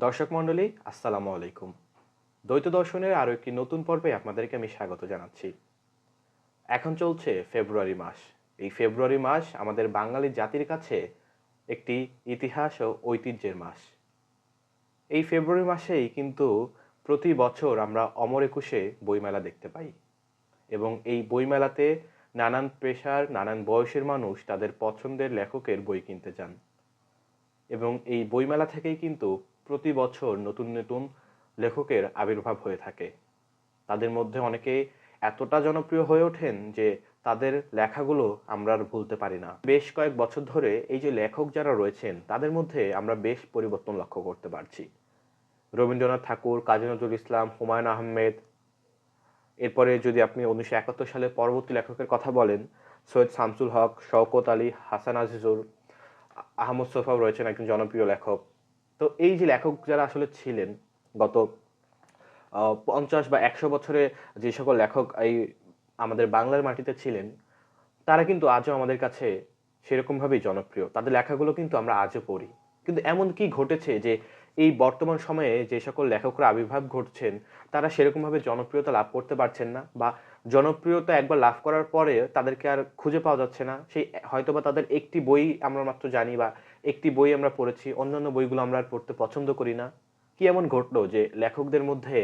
দর্শক মণ্ডলী আসসালামু আলাইকুম। দ্বৈত দর্শনের আরও একটি নতুন পর্বে আপনাদেরকে আমি স্বাগত জানাচ্ছি। এখন চলছে ফেব্রুয়ারি মাস। এই ফেব্রুয়ারি মাস আমাদের বাঙালি জাতির কাছে একটি ইতিহাস ও ঐতিহ্যের মাস। এই ফেব্রুয়ারি মাসেই কিন্তু প্রতি বছর আমরা অমর একুশে বইমেলা দেখতে পাই এবং এই বইমেলাতে নানান পেশার নানান বয়সের মানুষ তাদের পছন্দের লেখকের বই কিনতে যান এবং এই বইমেলা থেকেই কিন্তু প্রতি বছর নতুন নতুন লেখকের আবির্ভাব হয়ে থাকে। তাদের মধ্যে অনেকে এতটা জনপ্রিয় হয়ে ওঠেন যে তাদের লেখাগুলো আমরা আর ভুলতে পারি না। বেশ কয়েক বছর ধরে এই যে লেখক যারা রয়েছেন তাদের মধ্যে আমরা বেশ পরিবর্তন লক্ষ্য করতে পারছি। রবীন্দ্রনাথ ঠাকুর, কাজী নজরুল ইসলাম, হুমায়ুন আহমেদ, এরপরে যদি আপনি 1971 সালে পরবর্তী লেখকের কথা বলেন, সৈয়দ শামসুল হক, শওকত আলী, হাসান আজিজুর, আহমদ সোফাও রয়েছেন একজন জনপ্রিয় লেখক। তো এই যে লেখক যারা আসলে ছিলেন গত 50 বা 100 বছরে, যে সকল লেখক এই আমাদের বাংলার মাটিতে ছিলেন তারা কিন্তু আজও আমাদের কাছে সেরকমভাবেই জনপ্রিয়। তাদের লেখাগুলো কিন্তু আমরা আজও পড়ি। কিন্তু এমন কি ঘটেছে যে এই বর্তমান সময়ে যে সকল লেখকরা আবির্ভাব ঘটছেন তারা সেরকমভাবে জনপ্রিয়তা লাভ করতে পারছেন না, বা জনপ্রিয়তা একবার লাভ করার পরে তাদেরকে আর খুঁজে পাওয়া যাচ্ছে না। সেই হয়তোবা তাদের একটি বই আমরা মাত্র জানি বা একটি বই আমরা পড়েছি, অন্যান্য বইগুলো আমরা আর পড়তে পছন্দ করি না। কি এমন ঘটলো যে লেখকদের মধ্যে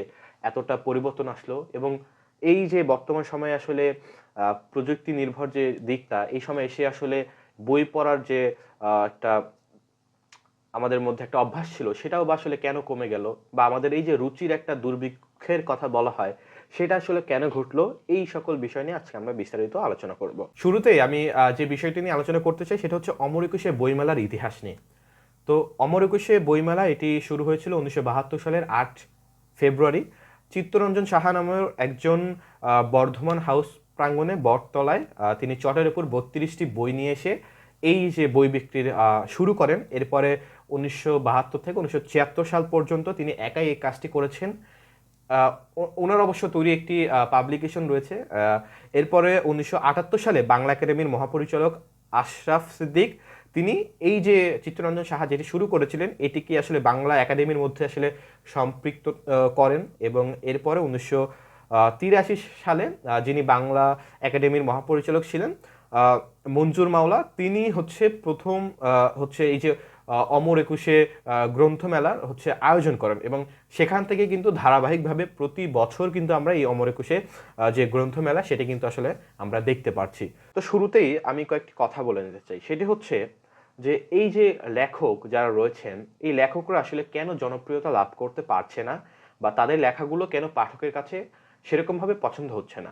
এতটা পরিবর্তন আসলো? এবং এই যে বর্তমান সময়ে আসলে প্রযুক্তি নির্ভর যে দিকটা, এই সময় এসে আসলে বই পড়ার যে একটা আমাদের মধ্যে একটা অভ্যাস ছিল সেটাও বা আসলে কেন কমে গেল, বা আমাদের এই যে রুচির একটা দুর্ভিক্ষের কথা বলা হয় সেটা আসলে কেন ঘটলো, এই সকল বিষয় নিয়ে আজকে আমরা বিস্তারিত আলোচনা করব। শুরুতেই আমি যে বিষয়টি নিয়ে আলোচনা করতে চাই সেটা হচ্ছে অমর একুশে বইমেলার ইতিহাস নিয়ে। তো অমর একুশে বইমেলা এটি শুরু হয়েছিল 1972 সালের 8 ফেব্রুয়ারি। চিত্তরঞ্জন সাহা নামের একজন বর্ধমান হাউস প্রাঙ্গণে বটতলায় তিনি চটের উপর 32টি বই নিয়ে এসে এই যে বই বিক্রির শুরু করেন। এরপরে 1972 থেকে 1976 সাল পর্যন্ত তিনি একাই এই কাজটি করেছেন। ওনার অবশ্য তৈরি একটি পাবলিকেশন রয়েছে। এরপরে 1978 সালে বাংলা একাডেমির মহাপরিচালক আশরাফ সিদ্দিক তিনি এই যে চিত্তরঞ্জন সাহা যেটি শুরু করেছিলেন এটিকে আসলে বাংলা একাডেমির মধ্যে আসলে সম্পৃক্ত করেন, এবং এরপরে 1983 সালে যিনি বাংলা একাডেমির মহাপরিচালক ছিলেন মঞ্জুর মাওলা, তিনি হচ্ছে প্রথম হচ্ছে এই যে অমর একুশে গ্রন্থমেলার হচ্ছে আয়োজন করেন, এবং সেখান থেকে কিন্তু ধারাবাহিকভাবে প্রতি বছর কিন্তু আমরা এই অমর একুশে যে গ্রন্থমেলা সেটি কিন্তু আসলে আমরা দেখতে পাচ্ছি। তো শুরুতেই আমি কয়েকটি কথা বলে নিতে চাই, সেটি হচ্ছে যে এই যে লেখক যারা রয়েছেন এই লেখকরা আসলে কেন জনপ্রিয়তা লাভ করতে পারছে না, বা তাদের লেখাগুলো কেন পাঠকের কাছে সেরকমভাবে পছন্দ হচ্ছে না।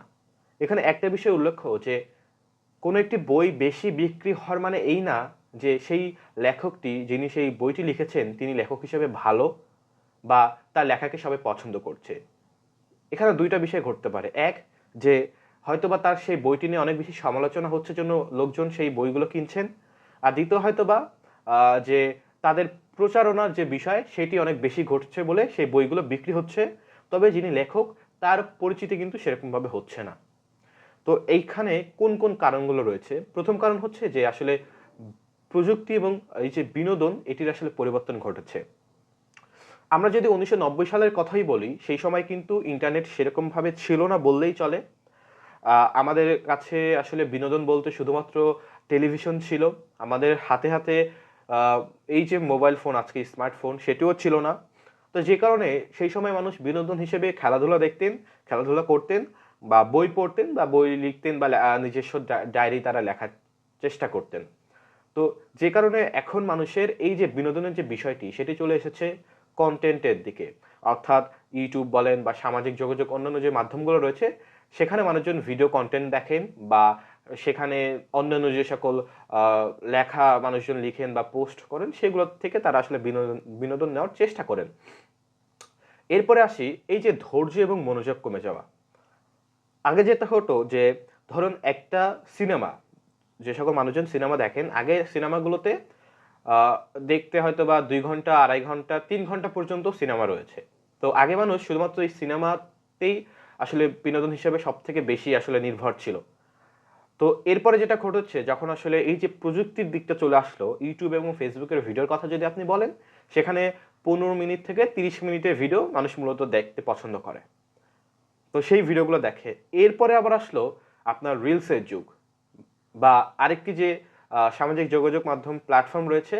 এখানে একটা বিষয় উল্লেখ্য যে কোনো একটি বই বেশি বিক্রি হওয়ার মানে এই না যে সেই লেখকটি যিনি সেই বইটি লিখেছেন তিনি লেখক হিসেবে ভালো বা তার লেখাকে সবাই পছন্দ করছে। এখানে দুইটা বিষয় ঘটতে পারে। এক, যে হয়তোবা তার সেই বইটি নিয়ে অনেক বেশি সমালোচনা হচ্ছে জন্য লোকজন সেই বইগুলো কিনছেন। আর দ্বিতীয় হয়তোবা যে তাদের প্রচারণার যে বিষয় সেটি অনেক বেশি ঘটছে বলে সেই বইগুলো বিক্রি হচ্ছে, তবে যিনি লেখক তার পরিচিতি কিন্তু সেরকমভাবে হচ্ছে না। তো এইখানে কোন কোন কারণগুলো রয়েছে? প্রথম কারণ হচ্ছে যে আসলে প্রযুক্তি এবং এই যে বিনোদন এটির আসলে পরিবর্তন ঘটেছে। আমরা যদি 1990 সালের কথাই বলি সেই সময় কিন্তু ইন্টারনেট সেরকমভাবে ছিল না বললেই চলে। আমাদের কাছে আসলে বিনোদন বলতে শুধুমাত্র টেলিভিশন ছিল। আমাদের হাতে হাতে এই যে মোবাইল ফোন, আজকে স্মার্টফোন, সেটিও ছিল না। তো যে কারণে সেই সময় মানুষ বিনোদন হিসেবে খেলাধুলা দেখতেন, খেলাধুলা করতেন, বা বই পড়তেন, বা বই লিখতেন, বা নিজস্ব ডায়েরি তারা লেখার চেষ্টা করতেন। তো যে কারণে এখন মানুষের এই যে বিনোদনের যে বিষয়টি সেটি চলে এসেছে কন্টেন্টের দিকে, অর্থাৎ ইউটিউব বলেন বা সামাজিক যোগাযোগ অন্যান্য যে মাধ্যমগুলো রয়েছে সেখানে মানুষজন ভিডিও কন্টেন্ট দেখেন, বা সেখানে অন্যান্য যে সকল লেখা মানুষজন লিখেন বা পোস্ট করেন সেগুলো থেকে তারা আসলে বিনোদন বিনোদন নেওয়ার চেষ্টা করেন। এরপরে আসি এই যে ধৈর্য এবং মনোযোগ কমে যাওয়া। আগে যেটা হতো যে ধরুন একটা সিনেমা, যে সকল মানুষজন সিনেমা দেখেন আগে সিনেমাগুলোতে দেখতে হয়তো বা 2 ঘন্টা, 2.5 ঘন্টা, 3 ঘন্টা পর্যন্ত সিনেমা রয়েছে। তো আগে মানুষ শুধুমাত্র এই সিনেমাতেই আসলে বিনোদন হিসেবে সবথেকে বেশি আসলে নির্ভর ছিল। তো এরপরে যেটা ঘটেছে যখন আসলে এই যে প্রযুক্তির দিকটা চলে আসলো, ইউটিউব এবং ফেসবুকের ভিডিওর কথা যদি আপনি বলেন, সেখানে 15 মিনিট থেকে 30 মিনিটের ভিডিও মানুষ মূলত দেখতে পছন্দ করে, তো সেই ভিডিওগুলো দেখে। এরপরে আবার আসলো আপনার রিলসের যুগ, বা আরেকটি যে সামাজিক যোগাযোগ মাধ্যম প্ল্যাটফর্ম রয়েছে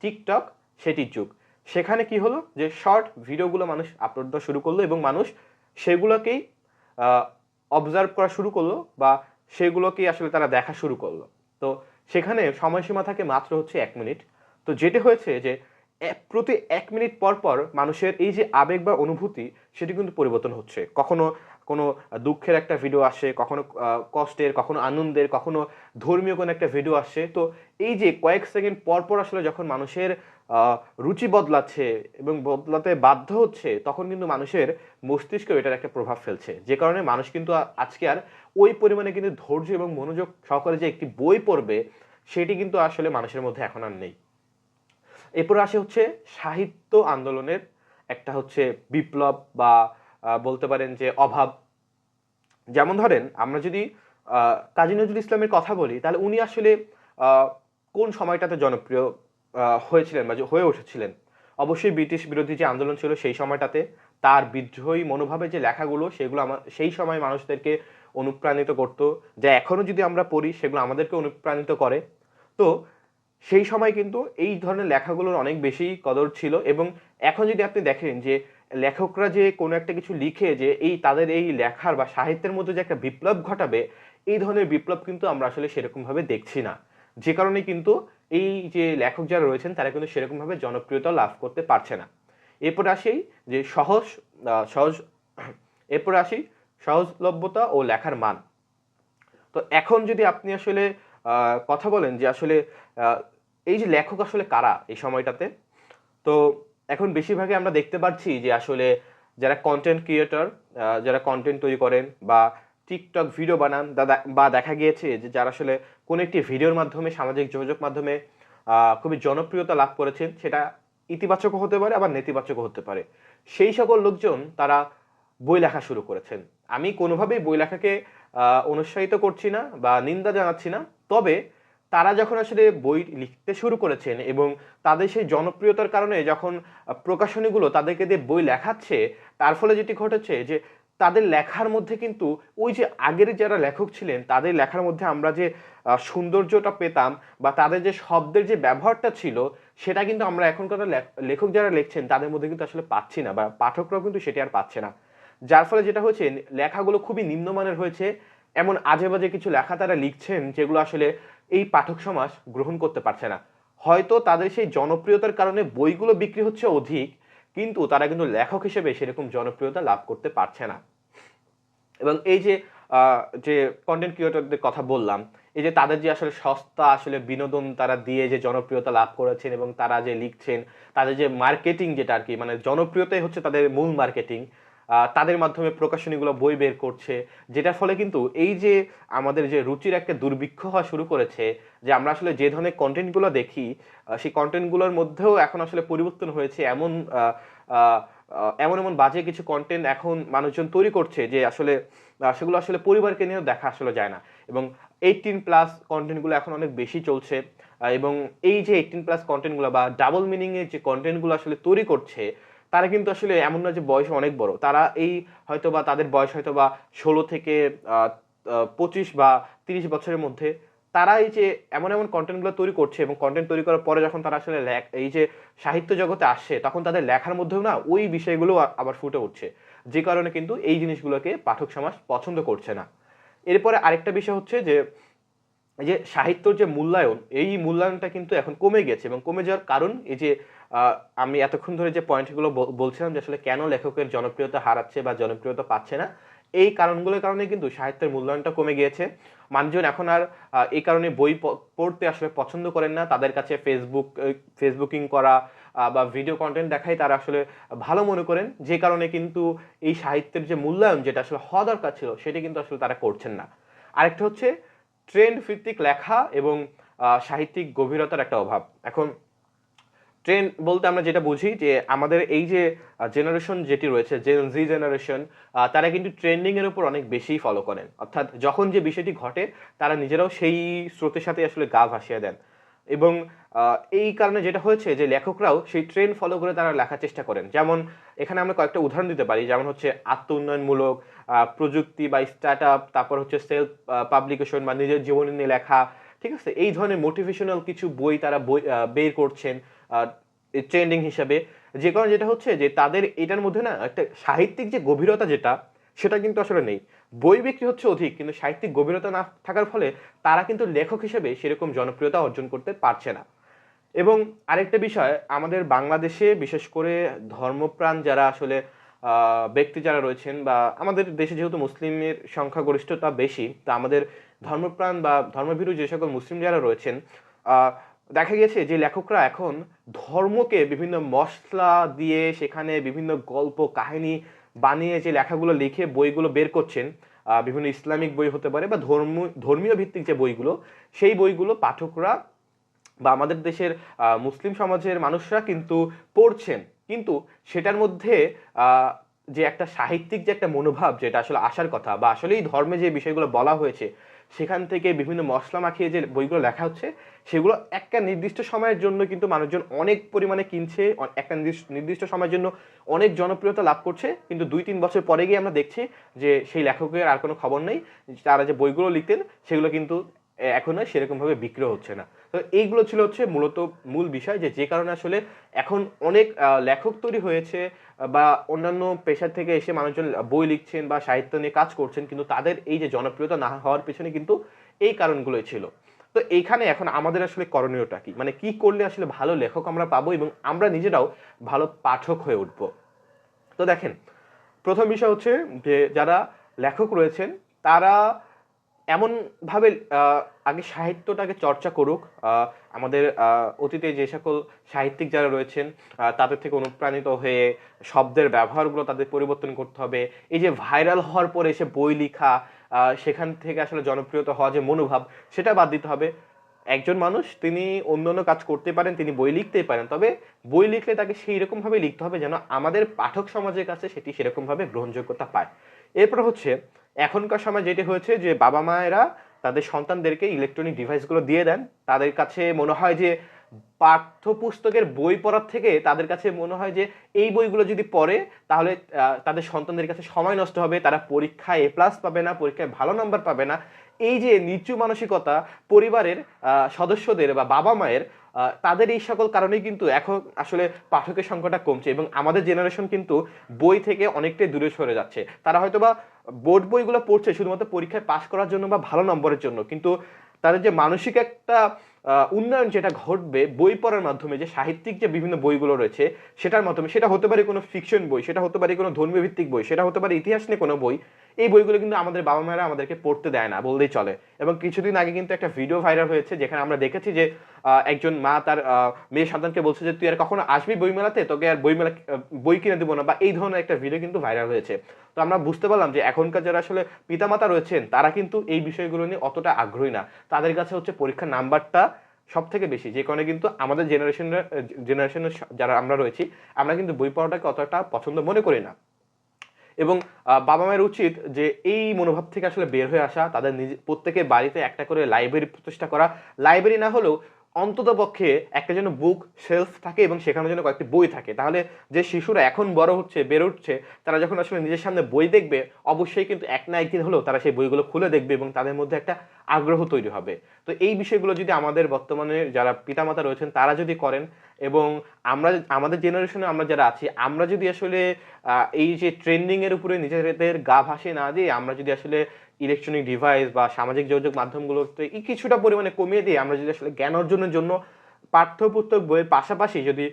টিকটক, সেটির যুগ। সেখানে কি হলো যে শর্ট ভিডিওগুলো মানুষ আপলোড দেওয়া শুরু করলো এবং মানুষ সেগুলোকেই অবজার্ভ করা শুরু করলো, বা সেগুলোকেই আসলে তারা দেখা শুরু করলো। তো সেখানে সময়সীমা থাকে মাত্র হচ্ছে 1 মিনিট। তো যেটি হয়েছে যে প্রতি 1 মিনিট পর পর মানুষের এই যে আবেগ বা অনুভূতি, সেটি কিন্তু পরিবর্তন হচ্ছে। কখনো কোনো দুঃখের একটা ভিডিও আসে, কখনো কষ্টের, কখনো আনন্দের, কখনো ধর্মীয় কোনো একটা ভিডিও আসে। তো এই যে কয়েক সেকেন্ড পর পর আসলে যখন মানুষের রুচি বদলাচ্ছে এবং বদলাতে বাধ্য হচ্ছে, তখন কিন্তু মানুষের মস্তিষ্কেও এটার একটা প্রভাব ফেলছে। যে কারণে মানুষ কিন্তু আজকে আর ওই পরিমাণে কিন্তু ধৈর্য এবং মনোযোগ সহকারে যে একটি বই পড়বে, সেটি কিন্তু আসলে মানুষের মধ্যে এখন আর নেই। এরপর আসে হচ্ছে সাহিত্য আন্দোলনের একটা হচ্ছে বিপ্লব, বা বলতে পারেন যে অভাব। যেমন ধরেন আমরা যদি কাজী নজরুল ইসলামের কথা বলি, তাহলে উনি আসলে কোন সময়টাতে জনপ্রিয় হয়েছিলেন বা হয়ে উঠেছিলেন? অবশ্যই ব্রিটিশ বিরোধী যে আন্দোলন ছিল সেই সময়টাতে তার বিদ্রোহী মনোভাবের যে লেখাগুলো, সেগুলো সেই সময় মানুষদেরকে অনুপ্রাণিত করত, যা এখনো যদি আমরা পড়ি সেগুলো আমাদেরকে অনুপ্রাণিত করে। তো সেই সময় কিন্তু এই ধরনের লেখাগুলোর অনেক বেশি কদর ছিল। এবং এখন যদি আপনি দেখেন যে লেখকরা যে কোনো একটা কিছু লিখে যে তাদের এই লেখার বা সাহিত্যের মধ্যে যে একটা বিপ্লব ঘটাবে, এই ধরনের বিপ্লব কিন্তু আমরা আসলে সেরকমভাবে দেখছি না। যে কারণে কিন্তু এই যে লেখক যারা রয়েছেন তারা কিন্তু সেরকমভাবে জনপ্রিয়তা লাভ করতে পারছে না। এরপর আসি যে সহজ এরপর আসি সহজলভ্যতা ও লেখার মান। তো এখন যদি আপনি আসলে কথা বলেন যে আসলে আহ, এই যে লেখক আসলে কারা এই সময়টাতে, তো এখন বেশিরভাগই আমরা দেখতে পাচ্ছি যে আসলে যারা কন্টেন্ট ক্রিয়েটর, যারা কন্টেন্ট তৈরি করেন বা টিকটক ভিডিও বানান, বা দেখা গিয়েছে যে যারা আসলে কোনো একটি ভিডিওর মাধ্যমে সামাজিক যোগাযোগ মাধ্যমে খুবই জনপ্রিয়তা লাভ করেছেন, সেটা ইতিবাচকও হতে পারে আবার নেতিবাচকও হতে পারে। সেই সকল লোকজন তারা বই লেখা শুরু করেছেন। আমি কোনোভাবেই বই লেখাকে অনুৎসাহিত করছি না বা নিন্দা জানাচ্ছি না। তবে তারা যখন আসলে বই লিখতে শুরু করেছেন এবং তাদের সেই জনপ্রিয়তার কারণে যখন প্রকাশনীগুলো তাদেরকে দিয়ে বই লেখাচ্ছে, তার ফলে যেটি ঘটেছে যে তাদের লেখার মধ্যে কিন্তু ওই যে আগের যারা লেখক ছিলেন তাদের লেখার মধ্যে আমরা যে সৌন্দর্যটা পেতাম, বা তাদের যে শব্দের যে ব্যবহারটা ছিল, সেটা কিন্তু আমরা এখনকার লেখক যারা লিখছেন তাদের মধ্যে কিন্তু আসলে পাচ্ছি না, বা পাঠকরাও কিন্তু সেটি আর পাচ্ছে না। যার ফলে যেটা হচ্ছে লেখাগুলো খুবই নিম্নমানের হয়েছে। এমন আজে বাজে কিছু লেখা তারা লিখছেন যেগুলো আসলে এই পাঠক সমাজ গ্রহণ করতে পারছে না। হয়তো তাদের সেই জনপ্রিয়তার কারণে বইগুলো বিক্রি হচ্ছে অধিক, কিন্তু তারা কিন্তু লেখক হিসেবে সেরকম জনপ্রিয়তা লাভ করতে পারছে না। এবং এই যে যে কন্টেন্ট ক্রিয়েটরদের কথা বললাম, এই যে তাদের যে আসলে সস্তা আসলে বিনোদন তারা দিয়ে যে জনপ্রিয়তা লাভ করেছেন এবং তারা যে লিখছেন, তাদের যে মার্কেটিং যেটা আর কি, মানে জনপ্রিয়তাই হচ্ছে তাদের মূল মার্কেটিং। তাদের মাধ্যমে প্রকাশনীগুলো বই বের করছে, যেটার ফলে কিন্তু এই যে আমাদের যে রুচির একটা দুর্ভিক্ষ হওয়া শুরু করেছে, যে আমরা আসলে যে ধরনের কন্টেন্টগুলো দেখি সেই কন্টেন্টগুলোর মধ্যেও এখন আসলে পরিবর্তন হয়েছে। এমন এমন বাজে কিছু কন্টেন্ট এখন মানুষজন তৈরি করছে যে আসলে সেগুলো আসলে পরিবারকে নিয়েও দেখা আসলে যায় না। এবং 18+ কন্টেন্টগুলো এখন অনেক বেশি চলছে। এবং এই যে 18+ কন্টেন্টগুলো বা ডাবল মিনিংয়ের যে কন্টেন্টগুলো আসলে তৈরি করছে, তারা কিন্তু আসলে এমন না যে বয়স অনেক বড়। তারা এই হয়তোবা তাদের বয়স হয়তোবা 16 থেকে 25 বা 30 বছরের মধ্যে। তারা এই যে এমন এমন কন্টেন্টগুলো তৈরি করছে এবং কন্টেন্ট তৈরি করার পরে যখন তারা আসলে এই যে সাহিত্য জগতে আসছে, তখন তাদের লেখার মধ্যেও না ওই বিষয়গুলো আবার ফুটে উঠছে। যে কারণে কিন্তু এই জিনিসগুলোকে পাঠক সমাজ পছন্দ করছে না। এরপরে আরেকটা বিষয় হচ্ছে যে এই যে সাহিত্যর যে মূল্যায়ন, এই মূল্যায়নটা কিন্তু এখন কমে গেছে। এবং কমে যাওয়ার কারণ এই যে আমি এতক্ষণ ধরে যে পয়েন্টগুলো বলছিলাম যে আসলে কেন লেখকের জনপ্রিয়তা হারাচ্ছে বা জনপ্রিয়তা পাচ্ছে না, এই কারণগুলোর কারণে কিন্তু সাহিত্যের মূল্যায়নটা কমে গিয়েছে। মানুষজন এখন আর এই কারণে বই পড়তে আসলে পছন্দ করেন না। তাদের কাছে ফেসবুকিং করা বা ভিডিও কন্টেন্ট দেখাই তারা আসলে ভালো মনে করেন। যে কারণে কিন্তু এই সাহিত্যের যে মূল্যায়ন যেটা আসলে হওয়া দরকার ছিল, সেটা কিন্তু আসলে তারা করছেন না। আরেকটা হচ্ছে ট্রেন্ড ভিত্তিক লেখা এবং সাহিত্যিক গভীরতার একটা অভাব। এখন ট্রেন্ড বলতে আমরা যেটা বুঝি যে আমাদের এই যে জেনারেশন যেটি রয়েছে, জেন জি জেনারেশন, তারা কিন্তু ট্রেন্ডিং এর উপর অনেক বেশি ফলো করেন। অর্থাৎ যখন যে বিষয়টি ঘটে তারা নিজেরাও সেই স্রোতের সাথে আসলে গা ভাসিয়ে দেন। এবং এই কারণে যেটা হয়েছে যে লেখকরাও সেই ট্রেন্ড ফলো করে তারা লেখার চেষ্টা করেন। যেমন এখানে আমরা কয়েকটা উদাহরণ দিতে পারি, যেমন হচ্ছে আত্ম উন্নয়নমূলক প্রযুক্তি বা স্টার্ট আপ, তারপর হচ্ছে সেলফ পাবলিকেশন বা নিজের জীবনী নিয়ে লেখা, ঠিক আছে? এই ধরনের মোটিভেশনাল কিছু বই তারা বের করছেন ট্রেন্ডিং হিসাবে। যে কারণে যেটা হচ্ছে যে তাদের এটার মধ্যে না একটা সাহিত্যিক যে গভীরতা যেটা, সেটা কিন্তু আসলে নেই। বই বিক্রি হচ্ছে অধিক, কিন্তু সাহিত্যিক গভীরতা না থাকার ফলে তারা কিন্তু লেখক হিসেবে সেরকম জনপ্রিয়তা অর্জন করতে পারছে না। এবং আরেকটা বিষয়, আমাদের বাংলাদেশে বিশেষ করে ধর্মপ্রাণ যারা আসলে ব্যক্তি যারা রয়েছেন, বা আমাদের দেশে যেহেতু মুসলিমের সংখ্যাগরিষ্ঠতা বেশি, তা আমাদের ধর্মপ্রাণ বা ধর্মভীরু যে সকল মুসলিম যারা রয়েছেন, আহ, দেখা গেছে যে লেখকরা এখন ধর্মকে বিভিন্ন মশলা দিয়ে সেখানে বিভিন্ন গল্প কাহিনী বানিয়ে যে লেখাগুলো লিখে বইগুলো বের করছেন, বিভিন্ন ইসলামিক বই হতে পারে বা ধর্মীয় ভিত্তিক যে বইগুলো, সেই বইগুলো পাঠকরা বা আমাদের দেশের মুসলিম সমাজের মানুষরা কিন্তু পড়ছেন। কিন্তু সেটার মধ্যে আহ, যে একটা সাহিত্যিক যে একটা মনোভাব যেটা আসলে আসার কথা, বা আসলেই ধর্মে যে বিষয়গুলো বলা হয়েছে, সেখান থেকে বিভিন্ন মশলা মাখিয়ে যে বইগুলো লেখা হচ্ছে, সেগুলো একটা নির্দিষ্ট সময়ের জন্য কিন্তু মানুষজন অনেক পরিমাণে কিনছে, একটা নির্দিষ্ট সময়ের জন্য অনেক জনপ্রিয়তা লাভ করছে, কিন্তু 2-3 বছর পরে গিয়ে আমরা দেখছি যে সেই লেখকের আর কোনো খবর নেই। তারা যে বইগুলো লিখতেন সেগুলো কিন্তু এখন আর সেরকমভাবে বিক্রি হচ্ছে না। তো এইগুলো ছিল হচ্ছে মূলত মূল বিষয়, যে কারণে আসলে এখন অনেক লেখক তৈরি হয়েছে, বা অন্যান্য পেশার থেকে এসে মানুষজন বই লিখছেন বা সাহিত্য নিয়ে কাজ করছেন, কিন্তু তাদের এই যে জনপ্রিয়তা না হওয়ার পেছনে কিন্তু এই কারণগুলোই ছিল। তো এইখানে এখন আমাদের আসলে করণীয়টা কি, মানে কি করলে আসলে ভালো লেখক আমরা পাবো এবং আমরা নিজেরাও ভালো পাঠক হয়ে উঠবো? তো দেখেন, প্রথম বিষয় হচ্ছে যে যারা লেখক রয়েছেন তারা এমনভাবে আগে সাহিত্যটাকে চর্চা করুক। আমাদের অতীতে যে সকল সাহিত্যিক যারা রয়েছেন তাদের থেকে অনুপ্রাণিত হয়ে শব্দের ব্যবহারগুলো তাদের পরিবর্তন করতে হবে। এই যে ভাইরাল হওয়ার পরে এসে বই লেখা, সেখান থেকে আসলে জনপ্রিয়তা হওয়া যে মনোভাব, সেটা বাদ দিতে হবে। একজন মানুষ তিনি অন্যান্য কাজ করতে পারেন, তিনি বই লিখতেই পারেন, তবে বই লিখলে তাকে সেই রকমভাবে লিখতে হবে যেন আমাদের পাঠক সমাজের কাছে সেটি সেরকমভাবে গ্রহণযোগ্যতা পায়। এরপর হচ্ছে এখনকার সময় যেটি হয়েছে যে বাবা মায়েরা তাদের সন্তানদেরকে ইলেকট্রনিক ডিভাইসগুলো দিয়ে দেন। তাদের কাছে মনে হয় যে পাঠ্যপুস্তকের বই পড়ার থেকে তাদের কাছে মনে হয় যে এই বইগুলো যদি পড়ে তাহলে তাদের সন্তানদের কাছে সময় নষ্ট হবে, তারা পরীক্ষায় A+ পাবে না, পরীক্ষায় ভালো নাম্বার পাবে না। এই যে নিচু মানসিকতা পরিবারের সদস্যদের বা বাবা মায়ের, তাদের এই সকল কারণেই কিন্তু এখন আসলে পাঠকের সংখ্যাটা কমছে এবং আমাদের জেনারেশন কিন্তু বই থেকে অনেকটাই দূরে সরে যাচ্ছে। তারা হয়তোবা বোর্ড বইগুলো পড়ছে শুধুমাত্র পরীক্ষায় পাশ করার জন্য বা ভালো নম্বরের জন্য, কিন্তু তাদের যে মানসিক একটা উন্নয়ন যেটা ঘটবে বই পড়ার মাধ্যমে, যে সাহিত্যিক যে বিভিন্ন বইগুলো রয়েছে সেটার মাধ্যমে, সেটা হতে পারে কোনো ফিকশন বই, সেটা হতে পারে কোনো ধর্মীয় ভিত্তিক বই, সেটা হতে পারে ইতিহাস নিয়ে কোনো বই, এই বইগুলো কিন্তু আমাদের বাবা মায়েরা আমাদেরকে পড়তে দেয় না বললেই চলে। এবং কিছুদিন আগে কিন্তু একটা ভিডিও ভাইরাল হয়েছে যেখানে আমরা দেখেছি যে একজন মা তার মেয়ে সন্তানকে বলছে যে তুই আর কখনো আসবি বইমেলাতে, তোকে আর বই কিনে দেবো না, বা এই ধরনের একটা ভিডিও কিন্তু ভাইরাল হয়েছে। তো আমরা বুঝতে পারলাম যে এখনকার যারা আসলে পিতামাতা রয়েছেন তারা কিন্তু এই বিষয়গুলো নিয়ে অতটা আগ্রহী না। তাদের কাছে হচ্ছে পরীক্ষার নাম্বারটা সব থেকে বেশি, যে কারণে কিন্তু আমাদের জেনারেশনের যারা আমরা রয়েছি, আমরা কিন্তু বই পড়াটাকে অতটা পছন্দ মনে করি না। এবং বাবা মায়ের উচিত যে এই মনোভাব থেকে আসলে বের হয়ে আসা, তাদের প্রত্যেকের বাড়িতে একটা করে লাইব্রেরি প্রতিষ্ঠা করা। লাইব্রেরি না হলেও অন্তত পক্ষে একটা যেন বুক শেলফ থাকে এবং সেখানে যেন কয়েকটি বই থাকে, তাহলে যে শিশুরা এখন বড় হচ্ছে, বেড়ে উঠছে, তারা যখন আসলে নিজের সামনে বই দেখবে অবশ্যই কিন্তু এক না একদিন হলেও তারা সেই বইগুলো খুলে দেখবে এবং তাদের মধ্যে একটা আগ্রহ তৈরি হবে। তো এই বিষয়গুলো যদি আমাদের বর্তমানে যারা পিতামাতা রয়েছেন তারা যদি করেন, এবং আমরা আমাদের জেনারেশনে আমরা যারা আছি, আমরা যদি আসলে এই যে ট্রেন্ডিং এর উপরে নিজেদের গা ভাসিয়ে না দিয়ে আমরা যদি আসলে ইলেকট্রনিক ডিভাইস বা সামাজিক যোগাযোগ মাধ্যমগুলোতে কিছুটা পরিমাণে কমিয়ে দিয়ে আমরা যদি আসলে জ্ঞান অর্জনের জন্য পাঠ্যপুস্তক বইয়ের পাশাপাশি যদি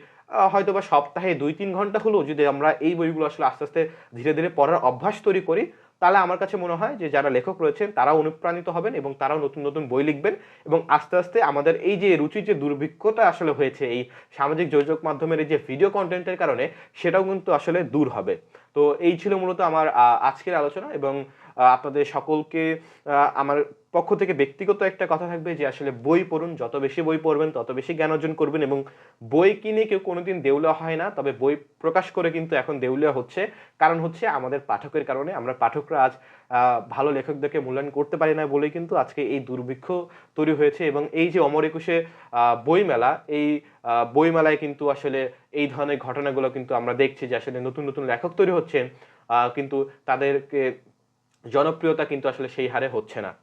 হয়তো বা সপ্তাহে 2-3 ঘন্টা হলেও যদি আমরা এই বইগুলো আসলে আস্তে আস্তে ধীরে ধীরে পড়ার অভ্যাস তৈরি করি, তাহলে আমার কাছে মনে হয় যে যারা লেখক রয়েছেন তারাও অনুপ্রাণিত হবেন এবং তারাও নতুন নতুন বই লিখবেন, এবং আস্তে আস্তে আমাদের এই যে রুচির যে দুর্ভিক্ষতা আসলে হয়েছে এই সামাজিক যোগাযোগ মাধ্যমের এই যে ভিডিও কন্টেন্টের কারণে, সেটাও কিন্তু আসলে দূর হবে। তো এই ছিল মূলত আমার আজকের আলোচনা, এবং আপনাদের সকলকে আমার পক্ষ থেকে ব্যক্তিগত একটা কথা থাকবে যে আসলে বই পড়ুন, যত বেশি বই পড়বেন তত বেশি জ্ঞান অর্জন করবেন, এবং বই কিনে কেউ কোনোদিন দেউলিয়া হয় না, তবে বই প্রকাশ করে কিন্তু এখন দেউলিয়া হচ্ছে। কারণ হচ্ছে আমাদের পাঠকের কারণে, আমরা পাঠকরা আজ ভালো লেখকদেরকে মূল্যায়ন করতে পারি না বলেই কিন্তু আজকে এই দুর্ভিক্ষ তৈরি হয়েছে। এবং এই যে অমর একুশে বইমেলা, এই বইমেলায় কিন্তু আসলে এই ধরনের ঘটনাগুলো কিন্তু আমরা দেখছি যে আসলে নতুন নতুন লেখক তৈরি হচ্ছেন, কিন্তু তাদেরকে জনপ্রিয়তা কিন্তু আসলে সেই হারে হচ্ছে না।